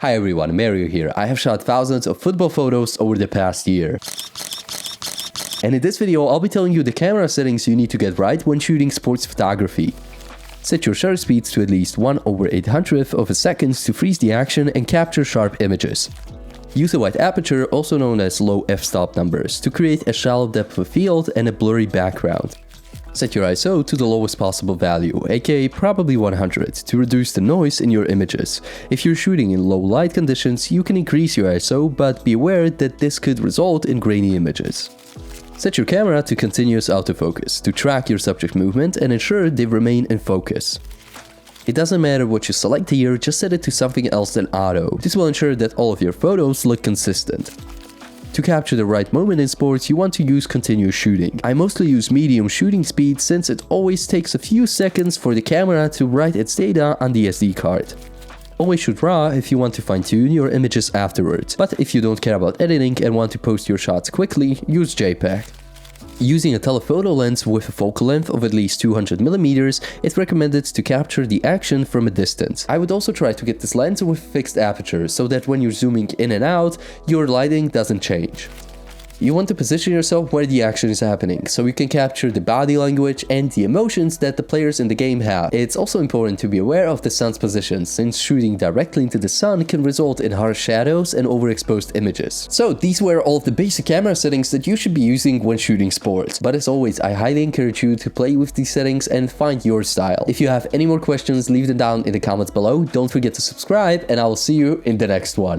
Hi everyone, Mario here. I have shot thousands of football photos over the past year. And in this video, I'll be telling you the camera settings you need to get right when shooting sports photography. Set your shutter speeds to at least 1/800th of a second to freeze the action and capture sharp images. Use a wide aperture, also known as low f-stop numbers, to create a shallow depth of field and a blurry background. Set your ISO to the lowest possible value, aka probably 100, to reduce the noise in your images. If you're shooting in low light conditions, you can increase your ISO, but be aware that this could result in grainy images. Set your camera to continuous autofocus to track your subject movement and ensure they remain in focus. It doesn't matter what you select here, just set it to something else than auto. This will ensure that all of your photos look consistent. To capture the right moment in sports, you want to use continuous shooting. I mostly use medium shooting speed since it always takes a few seconds for the camera to write its data on the SD card. Always shoot RAW if you want to fine-tune your images afterwards, but if you don't care about editing and want to post your shots quickly, use JPEG. Using a telephoto lens with a focal length of at least 200mm, it's recommended to capture the action from a distance. I would also try to get this lens with fixed aperture so that when you're zooming in and out, your lighting doesn't change. You want to position yourself where the action is happening, so you can capture the body language and the emotions that the players in the game have. It's also important to be aware of the sun's position, since shooting directly into the sun can result in harsh shadows and overexposed images. So these were all of the basic camera settings that you should be using when shooting sports. But as always, I highly encourage you to play with these settings and find your style. If you have any more questions, leave them down in the comments below. Don't forget to subscribe, and I will see you in the next one.